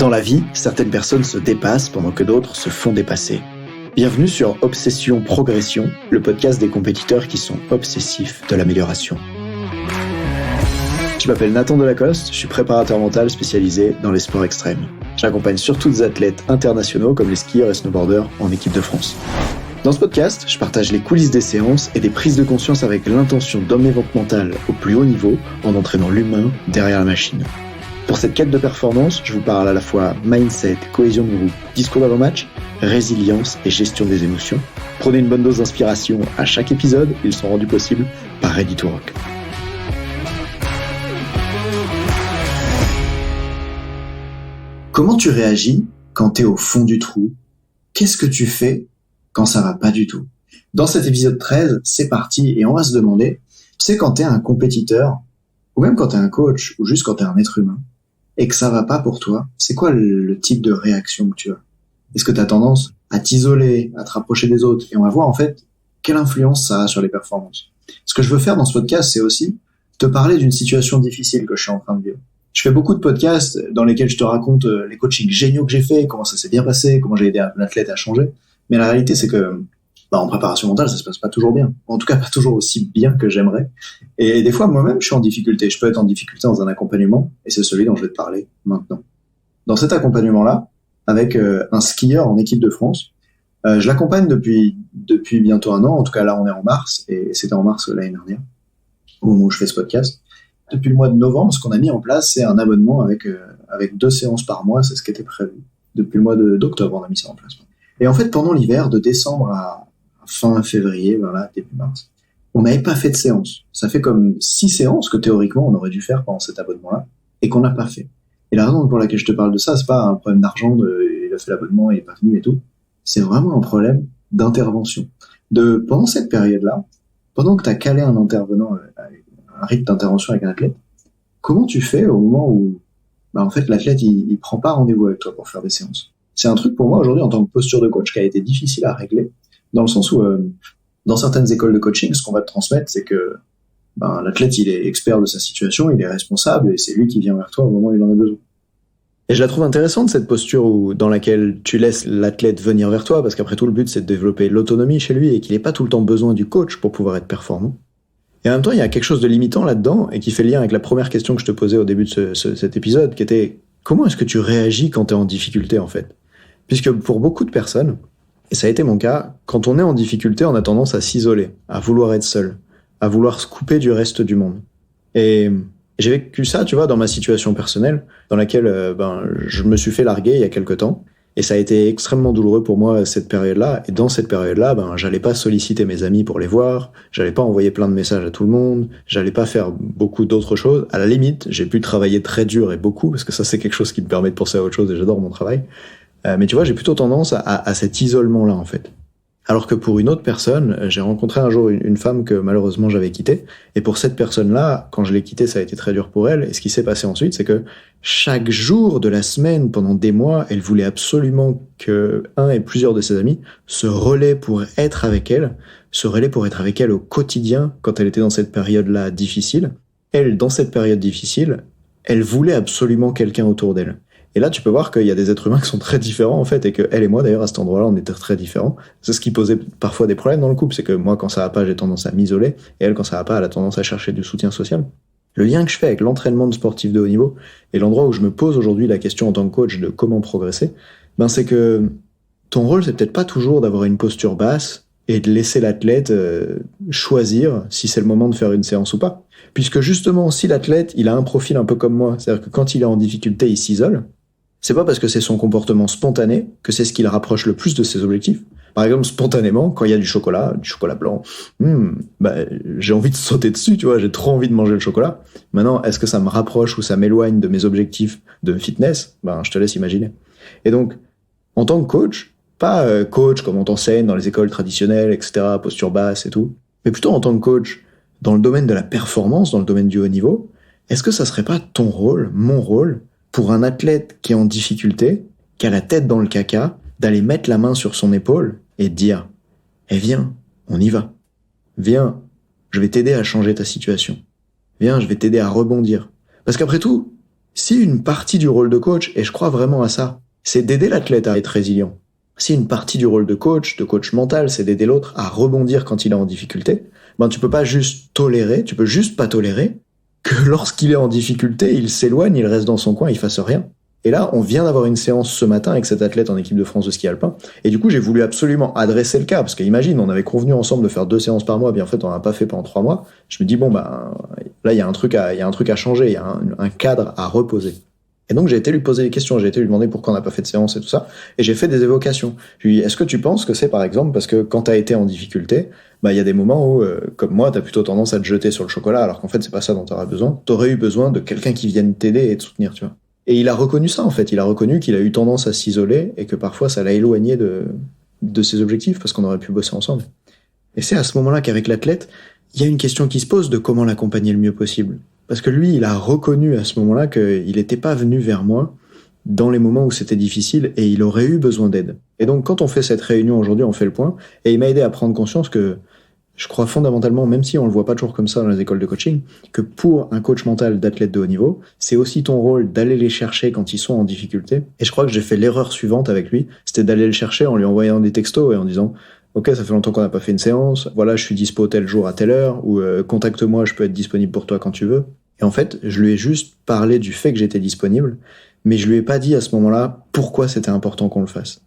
Dans la vie, certaines personnes se dépassent pendant que d'autres se font dépasser. Bienvenue sur Obsession Progression, le podcast des compétiteurs qui sont obsessifs de l'amélioration. Je m'appelle Nathan Delacoste, je suis préparateur mental spécialisé dans les sports extrêmes. J'accompagne surtout des athlètes internationaux comme les skieurs et snowboarders en équipe de France. Dans ce podcast, je partage les coulisses des séances et des prises de conscience avec l'intention d'emmener votre mental au plus haut niveau en entraînant l'humain derrière la machine. Pour cette quête de performance, je vous parle à la fois mindset, cohésion de groupe, discours d'avant-match, résilience et gestion des émotions. Prenez une bonne dose d'inspiration à chaque épisode, ils sont rendus possibles par Ready to Rock. Comment tu réagis quand tu es au fond du trou ? Qu'est-ce que tu fais quand ça va pas du tout ? Dans cet épisode 13, c'est parti et on va se demander, tu sais, quand tu es un compétiteur, ou même quand tu es un coach, ou juste quand tu es un être humain, et que ça va pas pour toi, c'est quoi le type de réaction que tu as ? Est-ce que tu as tendance à t'isoler, à te rapprocher des autres ? Et on va voir en fait quelle influence ça a sur les performances. Ce que je veux faire dans ce podcast, c'est aussi te parler d'une situation difficile que je suis en train de vivre. Je fais beaucoup de podcasts dans lesquels je te raconte les coachings géniaux que j'ai fait, comment ça s'est bien passé, comment j'ai aidé un athlète à changer. Mais la réalité, c'est que en préparation mentale, ça se passe pas toujours bien. En tout cas, pas toujours aussi bien que j'aimerais. Et des fois, moi-même, je suis en difficulté. Je peux être en difficulté dans un accompagnement, et c'est celui dont je vais te parler maintenant. Dans cet accompagnement-là, avec un skieur en équipe de France, je l'accompagne depuis bientôt 1 an. En tout cas, là, on est en mars, et c'était en mars l'année dernière, au moment où je fais ce podcast. Depuis le mois de novembre, ce qu'on a mis en place, c'est un abonnement avec 2 séances par mois. C'est ce qui était prévu. Depuis le mois d'octobre, on a mis ça en place. Et en fait, pendant l'hiver, de décembre à fin février, voilà, début mars, on n'avait pas fait de séance. Ça fait comme 6 séances que théoriquement on aurait dû faire pendant cet abonnement-là et qu'on n'a pas fait. Et la raison pour laquelle je te parle de ça, c'est pas un problème d'argent, il a fait l'abonnement, il est pas venu et tout. C'est vraiment un problème d'intervention. Pendant cette période-là, pendant que tu as calé un intervenant, un rythme d'intervention avec un athlète, comment tu fais au moment où, en fait, l'athlète, il prend pas rendez-vous avec toi pour faire des séances? C'est un truc pour moi aujourd'hui en tant que posture de coach qui a été difficile à régler, dans le sens où dans certaines écoles de coaching, ce qu'on va te transmettre, c'est que l'athlète, il est expert de sa situation, il est responsable et c'est lui qui vient vers toi au moment où il en a besoin. Et je la trouve intéressante, cette posture dans laquelle tu laisses l'athlète venir vers toi, parce qu'après tout, le but, c'est de développer l'autonomie chez lui et qu'il n'ait pas tout le temps besoin du coach pour pouvoir être performant. Et en même temps, il y a quelque chose de limitant là-dedans et qui fait lien avec la première question que je te posais au début de cet épisode, qui était comment est-ce que tu réagis quand tu es en difficulté, en fait ? Puisque pour beaucoup de personnes, et ça a été mon cas, quand on est en difficulté, on a tendance à s'isoler, à vouloir être seul, à vouloir se couper du reste du monde. Et j'ai vécu ça, tu vois, dans ma situation personnelle, dans laquelle je me suis fait larguer il y a quelque temps, et ça a été extrêmement douloureux pour moi cette période-là. Et dans cette période-là, j'allais pas solliciter mes amis pour les voir, j'allais pas envoyer plein de messages à tout le monde, j'allais pas faire beaucoup d'autres choses. À la limite, j'ai pu travailler très dur et beaucoup, parce que ça c'est quelque chose qui me permet de penser à autre chose et j'adore mon travail. Mais tu vois, j'ai plutôt tendance à cet isolement-là, en fait. Alors que pour une autre personne, j'ai rencontré un jour une femme que malheureusement j'avais quittée. Et pour cette personne-là, quand je l'ai quittée, ça a été très dur pour elle. Et ce qui s'est passé ensuite, c'est que chaque jour de la semaine, pendant des mois, elle voulait absolument que un et plusieurs de ses amis se relaient pour être avec elle, au quotidien quand elle était dans cette période-là difficile. Elle, dans cette période difficile, elle voulait absolument quelqu'un autour d'elle. Et là, tu peux voir qu'il y a des êtres humains qui sont très différents, en fait, et que elle et moi, d'ailleurs, à cet endroit-là, on était très différents. C'est ce qui posait parfois des problèmes dans le couple, c'est que moi, quand ça va pas, j'ai tendance à m'isoler, et elle, quand ça va pas, elle a tendance à chercher du soutien social. Le lien que je fais avec l'entraînement de sportifs de haut niveau, et l'endroit où je me pose aujourd'hui la question en tant que coach de comment progresser, c'est que ton rôle, c'est peut-être pas toujours d'avoir une posture basse, et de laisser l'athlète choisir si c'est le moment de faire une séance ou pas. Puisque justement, si l'athlète, il a un profil un peu comme moi, c'est-à-dire que quand il est en difficulté, il s'isole, c'est pas parce que c'est son comportement spontané que c'est ce qui le rapproche le plus de ses objectifs. Par exemple, spontanément, quand il y a du chocolat blanc, j'ai envie de sauter dessus, tu vois, j'ai trop envie de manger le chocolat. Maintenant, est-ce que ça me rapproche ou ça m'éloigne de mes objectifs de fitness ? Je te laisse imaginer. Et donc, en tant que coach, pas coach comme on t'enseigne dans les écoles traditionnelles, etc., posture basse et tout, mais plutôt en tant que coach dans le domaine de la performance, dans le domaine du haut niveau, est-ce que ça serait pas ton rôle, mon rôle, pour un athlète qui est en difficulté, qui a la tête dans le caca, d'aller mettre la main sur son épaule et de dire « viens, on y va. Viens, je vais t'aider à changer ta situation. Viens, je vais t'aider à rebondir. » Parce qu'après tout, Si une partie du rôle de coach, et je crois vraiment à ça, c'est d'aider l'athlète à être résilient. Si une partie du rôle de coach mental, c'est d'aider l'autre à rebondir quand il est en difficulté, ben tu peux pas juste tolérer, tu peux juste pas tolérer que lorsqu'il est en difficulté, il s'éloigne, il reste dans son coin, il fasse rien. Et là, on vient d'avoir une séance ce matin avec cet athlète en équipe de France de ski alpin. Et du coup, j'ai voulu absolument adresser le cas. Parce qu'imagine, on avait convenu ensemble de faire 2 séances par mois, bien en fait, on n'a pas fait pendant 3 mois. Je me dis, bon, bah, là, il y a un truc à changer, il y a un cadre à reposer. Et donc, j'ai été lui poser des questions, j'ai été lui demander pourquoi on n'a pas fait de séance et tout ça. Et j'ai fait des évocations. Je lui ai dit, est-ce que tu penses que c'est, par exemple, parce que quand t'as été en difficulté, bah, il y a des moments où, comme moi, t'as plutôt tendance à te jeter sur le chocolat, alors qu'en fait, c'est pas ça dont t'auras besoin. T'aurais eu besoin de quelqu'un qui vienne t'aider et te soutenir, tu vois. Et il a reconnu ça, en fait. Il a reconnu qu'il a eu tendance à s'isoler et que parfois ça l'a éloigné de ses objectifs parce qu'on aurait pu bosser ensemble. Et c'est à ce moment-là qu'avec l'athlète, il y a une question qui se pose de comment l'accompagner le mieux possible. Parce que lui, il a reconnu à ce moment-là qu'il n'était pas venu vers moi dans les moments où c'était difficile et il aurait eu besoin d'aide. Et donc, quand on fait cette réunion aujourd'hui, on fait le point et il m'a aidé à prendre conscience que je crois fondamentalement, même si on le voit pas toujours comme ça dans les écoles de coaching, que pour un coach mental d'athlète de haut niveau, c'est aussi ton rôle d'aller les chercher quand ils sont en difficulté. Et je crois que j'ai fait l'erreur suivante avec lui, c'était d'aller le chercher en lui envoyant des textos et en disant « Ok, ça fait longtemps qu'on n'a pas fait une séance, voilà, je suis dispo tel jour à telle heure, ou contacte-moi, je peux être disponible pour toi quand tu veux. » Et en fait, je lui ai juste parlé du fait que j'étais disponible, mais je lui ai pas dit à ce moment-là pourquoi c'était important qu'on le fasse.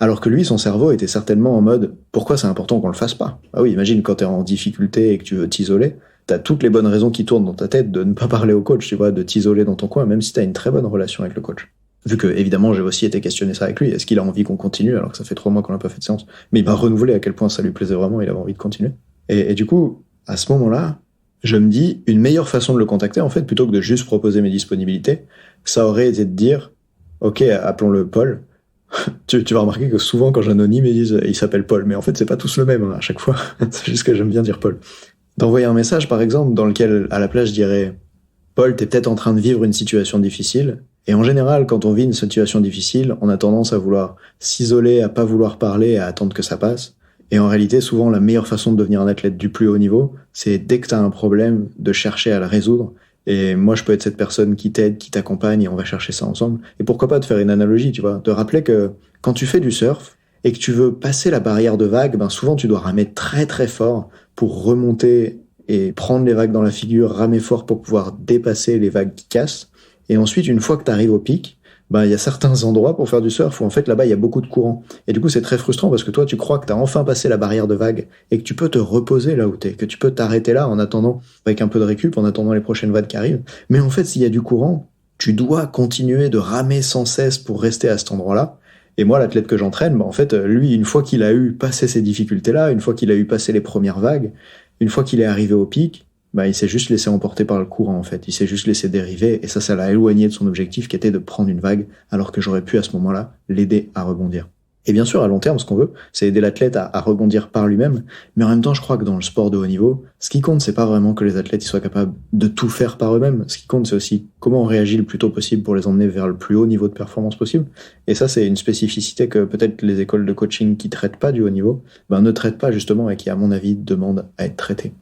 Alors que lui, son cerveau était certainement en mode « Pourquoi c'est important qu'on le fasse pas ?» Ah oui, imagine quand t'es en difficulté et que tu veux t'isoler, t'as toutes les bonnes raisons qui tournent dans ta tête de ne pas parler au coach, tu vois, de t'isoler dans ton coin, même si t'as une très bonne relation avec le coach. Vu que, évidemment, j'ai aussi été questionné ça avec lui. Est-ce qu'il a envie qu'on continue alors que ça fait 3 mois qu'on n'a pas fait de séance? Mais il m'a renouvelé à quel point ça lui plaisait vraiment, il avait envie de continuer. Et du coup, à ce moment-là, je me dis, une meilleure façon de le contacter, en fait, plutôt que de juste proposer mes disponibilités, ça aurait été de dire, ok, appelons-le Paul. Tu vas remarquer que souvent, quand j'anonyme, ils disent, il s'appelle Paul. Mais en fait, c'est pas tous le même, hein, à chaque fois. C'est juste que j'aime bien dire Paul. D'envoyer un message, par exemple, dans lequel, à la place, je dirais, Paul, t'es peut-être en train de vivre une situation difficile. Et en général, quand on vit une situation difficile, on a tendance à vouloir s'isoler, à pas vouloir parler, à attendre que ça passe. Et en réalité, souvent, la meilleure façon de devenir un athlète du plus haut niveau, c'est dès que t'as un problème, de chercher à le résoudre. Et moi, je peux être cette personne qui t'aide, qui t'accompagne, et on va chercher ça ensemble. Et pourquoi pas te faire une analogie, tu vois, te rappeler que quand tu fais du surf et que tu veux passer la barrière de vagues, ben souvent tu dois ramer très très fort pour remonter et prendre les vagues dans la figure, ramer fort pour pouvoir dépasser les vagues qui cassent. Et ensuite, une fois que tu arrives au pic, ben, il y a certains endroits pour faire du surf où en fait là-bas il y a beaucoup de courant. Et du coup c'est très frustrant parce que toi tu crois que tu as enfin passé la barrière de vagues et que tu peux te reposer là où t'es, que tu peux t'arrêter là en attendant, avec un peu de récup, en attendant les prochaines vagues qui arrivent. Mais en fait s'il y a du courant, tu dois continuer de ramer sans cesse pour rester à cet endroit-là. Et moi l'athlète que j'entraîne, ben, en fait lui une fois qu'il a eu passé ces difficultés-là, une fois qu'il a eu passé les premières vagues, une fois qu'il est arrivé au pic, bah, il s'est juste laissé emporter par le courant, en fait. Il s'est juste laissé dériver, et ça l'a éloigné de son objectif qui était de prendre une vague, alors que j'aurais pu, à ce moment-là, l'aider à rebondir. Et bien sûr, à long terme, ce qu'on veut, c'est aider l'athlète à rebondir par lui-même, mais en même temps, je crois que dans le sport de haut niveau, ce qui compte, c'est pas vraiment que les athlètes ils soient capables de tout faire par eux-mêmes. Ce qui compte, c'est aussi comment on réagit le plus tôt possible pour les emmener vers le plus haut niveau de performance possible. Et ça, c'est une spécificité que peut-être les écoles de coaching qui traitent pas du haut niveau, ben, ne traitent pas justement, et qui, à mon avis, demandent à être traitées.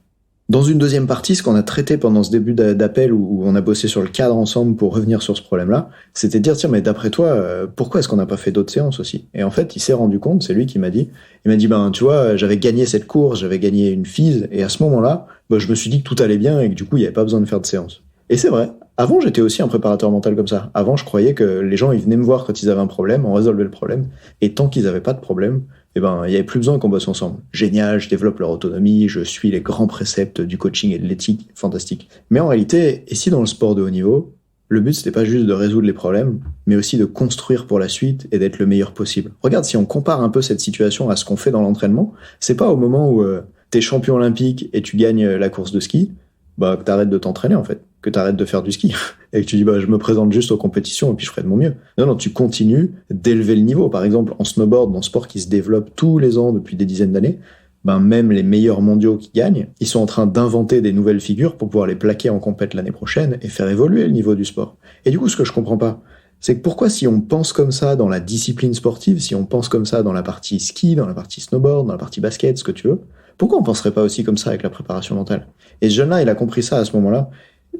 Dans une deuxième partie, ce qu'on a traité pendant ce début d'appel où on a bossé sur le cadre ensemble pour revenir sur ce problème-là, c'était de dire, tiens, mais d'après toi, pourquoi est-ce qu'on n'a pas fait d'autres séances aussi? Et en fait, il s'est rendu compte, c'est lui qui m'a dit, ben, tu vois, j'avais gagné cette course, j'avais gagné une FISE, et à ce moment-là, ben, je me suis dit que tout allait bien et que du coup, il n'y avait pas besoin de faire de séance. Et c'est vrai. Avant, j'étais aussi un préparateur mental comme ça. Avant, je croyais que les gens, ils venaient me voir quand ils avaient un problème, on résolvait le problème, et tant qu'ils n'avaient pas de problème, eh ben, il y avait plus besoin qu'on bosse ensemble. Génial, je développe leur autonomie, je suis les grands préceptes du coaching et de l'éthique, fantastique. Mais en réalité, et si dans le sport de haut niveau, le but c'était pas juste de résoudre les problèmes, mais aussi de construire pour la suite et d'être le meilleur possible. Regarde, si on compare un peu cette situation à ce qu'on fait dans l'entraînement, c'est pas au moment où t'es champion olympique et tu gagnes la course de ski, bah, que t'arrêtes de t'entraîner, en fait. Que t'arrêtes de faire du ski. Et que tu dis, bah, je me présente juste aux compétitions et puis je ferai de mon mieux. Non, tu continues d'élever le niveau. Par exemple, en snowboard, dans le sport qui se développe tous les ans depuis des dizaines d'années, ben, même les meilleurs mondiaux qui gagnent, ils sont en train d'inventer des nouvelles figures pour pouvoir les plaquer en compète l'année prochaine et faire évoluer le niveau du sport. Et du coup, ce que je comprends pas, c'est que pourquoi si on pense comme ça dans la discipline sportive, si on pense comme ça dans la partie ski, dans la partie snowboard, dans la partie basket, ce que tu veux, pourquoi on penserait pas aussi comme ça avec la préparation mentale? Et ce jeune-là, il a compris ça à ce moment-là.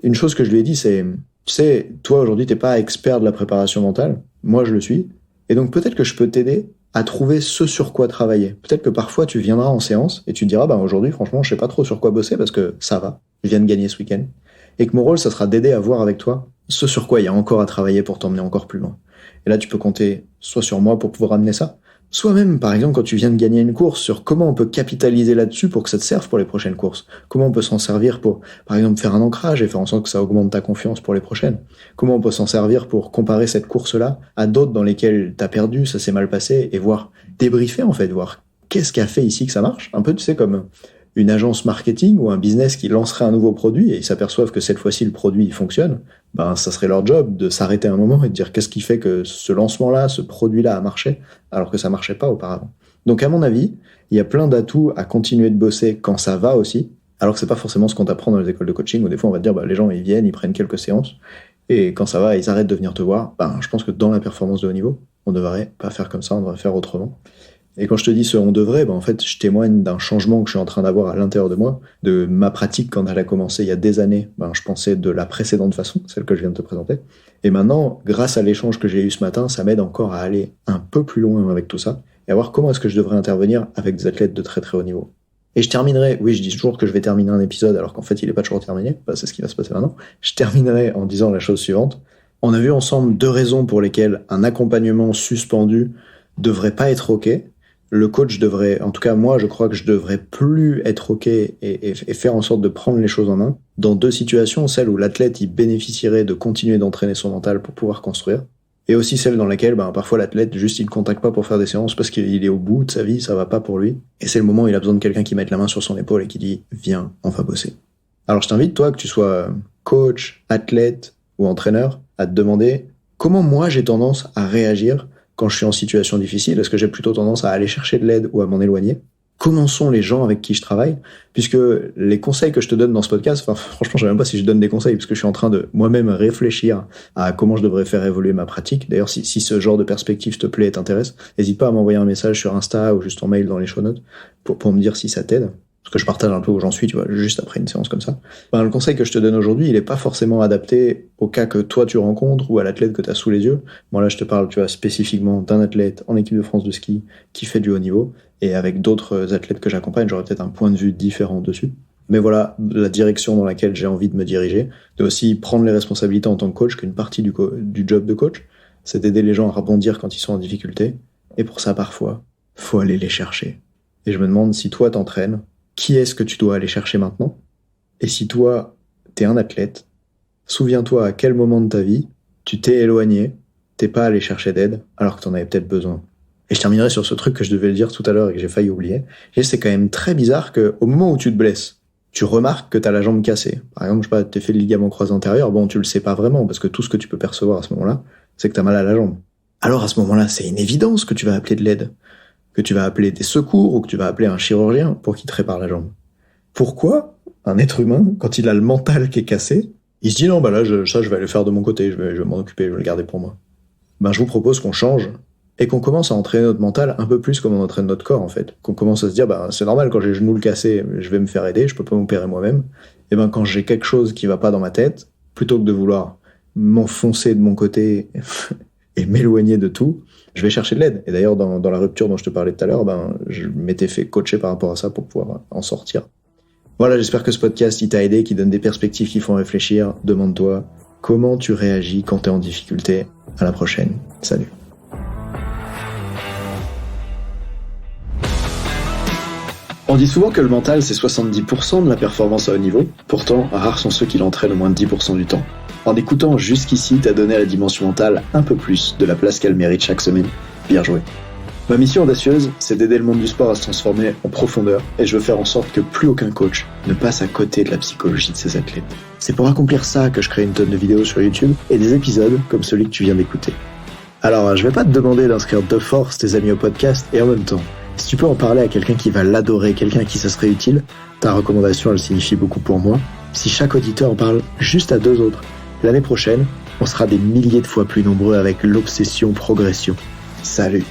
Une chose que je lui ai dit, c'est, Tu sais, toi aujourd'hui, t'es pas expert de la préparation mentale. Moi, je le suis. Et donc peut-être que je peux t'aider à trouver ce sur quoi travailler. Peut-être que parfois tu viendras en séance et tu te diras, aujourd'hui, franchement, je sais pas trop sur quoi bosser parce que ça va. Je viens de gagner ce week-end. Et que mon rôle, ça sera d'aider à voir avec toi ce sur quoi il y a encore à travailler pour t'emmener encore plus loin. Et là, tu peux compter soit sur moi pour pouvoir amener ça, soit même, par exemple, quand tu viens de gagner une course, sur comment on peut capitaliser là-dessus pour que ça te serve pour les prochaines courses. Comment on peut s'en servir pour, par exemple, faire un ancrage et faire en sorte que ça augmente ta confiance pour les prochaines. Comment on peut s'en servir pour comparer cette course-là à d'autres dans lesquelles t'as perdu, ça s'est mal passé, et voir débriefer, en fait, voir qu'est-ce qui a fait ici que ça marche. Un peu, tu sais, comme une agence marketing ou un business qui lancerait un nouveau produit et ils s'aperçoivent que cette fois-ci le produit il fonctionne, ça serait leur job de s'arrêter un moment et de dire qu'est-ce qui fait que ce lancement-là, ce produit-là a marché alors que ça marchait pas auparavant. Donc à mon avis, il y a plein d'atouts à continuer de bosser quand ça va aussi, alors que c'est pas forcément ce qu'on t'apprend dans les écoles de coaching où des fois on va te dire les gens ils viennent, ils prennent quelques séances et quand ça va, ils arrêtent de venir te voir. Je pense que dans la performance de haut niveau, on devrait pas faire comme ça, on devrait faire autrement. Et quand je te dis ce on devrait, en fait, je témoigne d'un changement que je suis en train d'avoir à l'intérieur de moi, de ma pratique quand elle a commencé il y a des années. Je pensais de la précédente façon, celle que je viens de te présenter. Et maintenant, grâce à l'échange que j'ai eu ce matin, ça m'aide encore à aller un peu plus loin avec tout ça et à voir comment est-ce que je devrais intervenir avec des athlètes de très très haut niveau. Et je terminerai, oui, je dis toujours que je vais terminer un épisode alors qu'en fait il est pas toujours terminé, c'est ce qui va se passer maintenant. Je terminerai en disant la chose suivante. On a vu ensemble 2 raisons pour lesquelles un accompagnement suspendu devrait pas être OK. Le coach devrait, en tout cas moi je crois que je devrais plus être OK et faire en sorte de prendre les choses en main dans 2 situations, celle où l'athlète il bénéficierait de continuer d'entraîner son mental pour pouvoir construire, et aussi celle dans laquelle parfois l'athlète juste il ne contacte pas pour faire des séances parce qu'il est au bout de sa vie, ça va pas pour lui, et c'est le moment où il a besoin de quelqu'un qui mette la main sur son épaule et qui dit viens, on va bosser. Alors je t'invite toi, que tu sois coach, athlète ou entraîneur, à te demander comment moi j'ai tendance à réagir quand je suis en situation difficile. Est-ce que j'ai plutôt tendance à aller chercher de l'aide ou à m'en éloigner? Comment sont les gens avec qui je travaille? Puisque les conseils que je te donne dans ce podcast, franchement, je sais même pas si je donne des conseils, parce que je suis en train de moi-même réfléchir à comment je devrais faire évoluer ma pratique. D'ailleurs, si ce genre de perspective te plaît et t'intéresse, n'hésite pas à m'envoyer un message sur Insta ou juste en mail dans les show notes pour me dire si ça t'aide. Parce que je partage un peu où j'en suis, tu vois, juste après une séance comme ça. Le conseil que je te donne aujourd'hui, il est pas forcément adapté au cas que toi tu rencontres ou à l'athlète que tu as sous les yeux. Moi là, je te parle, tu vois, spécifiquement d'un athlète en équipe de France de ski qui fait du haut niveau, et avec d'autres athlètes que j'accompagne, j'aurais peut-être un point de vue différent dessus. Mais voilà la direction dans laquelle j'ai envie de me diriger, de aussi prendre les responsabilités en tant que coach, qu'une partie du job de coach, c'est d'aider les gens à rebondir quand ils sont en difficulté. Et pour ça, parfois, faut aller les chercher. Et je me demande si toi t'entraînes, qui est-ce que tu dois aller chercher maintenant? Et si toi, t'es un athlète, souviens-toi à quel moment de ta vie tu t'es éloigné, t'es pas allé chercher d'aide alors que t'en avais peut-être besoin. Et je terminerai sur ce truc que je devais le dire tout à l'heure et que j'ai failli oublier. Et c'est quand même très bizarre qu'au moment où tu te blesses, tu remarques que t'as la jambe cassée. Par exemple, je sais pas, t'es fait le ligament croisé antérieur, tu le sais pas vraiment parce que tout ce que tu peux percevoir à ce moment-là, c'est que t'as mal à la jambe. Alors à ce moment-là, c'est une évidence que tu vas appeler de l'aide, que tu vas appeler des secours ou que tu vas appeler un chirurgien pour qu'il te répare la jambe. Pourquoi un être humain, quand il a le mental qui est cassé, il se dit non, je vais aller le faire de mon côté, je vais m'en occuper, je vais le garder pour moi. Je vous propose qu'on change et qu'on commence à entraîner notre mental un peu plus comme on entraîne notre corps en fait. Qu'on commence à se dire c'est normal, quand j'ai le genou cassé, je vais me faire aider, je peux pas m'opérer moi-même. Et quand j'ai quelque chose qui va pas dans ma tête, plutôt que de vouloir m'enfoncer de mon côté et m'éloigner de tout, je vais chercher de l'aide. Et d'ailleurs, dans la rupture dont je te parlais tout à l'heure, je m'étais fait coacher par rapport à ça pour pouvoir en sortir. Voilà, j'espère que ce podcast, il t'a aidé, qu'il donne des perspectives qui font réfléchir. Demande-toi comment tu réagis quand t'es en difficulté. À la prochaine. Salut. On dit souvent que le mental, c'est 70% de la performance à haut niveau. Pourtant, rares sont ceux qui l'entraînent au moins de 10% du temps. En écoutant jusqu'ici, t'as donné à la dimension mentale un peu plus de la place qu'elle mérite chaque semaine. Bien joué. Ma mission audacieuse, c'est d'aider le monde du sport à se transformer en profondeur, et je veux faire en sorte que plus aucun coach ne passe à côté de la psychologie de ses athlètes. C'est pour accomplir ça que je crée une tonne de vidéos sur YouTube et des épisodes comme celui que tu viens d'écouter. Alors, je vais pas te demander d'inscrire de force tes amis au podcast, et en même temps, si tu peux en parler à quelqu'un qui va l'adorer, quelqu'un à qui ça serait utile, ta recommandation, elle signifie beaucoup pour moi. Si chaque auditeur en parle juste à 2 autres, l'année prochaine, on sera des milliers de fois plus nombreux avec l'obsession progression. Salut!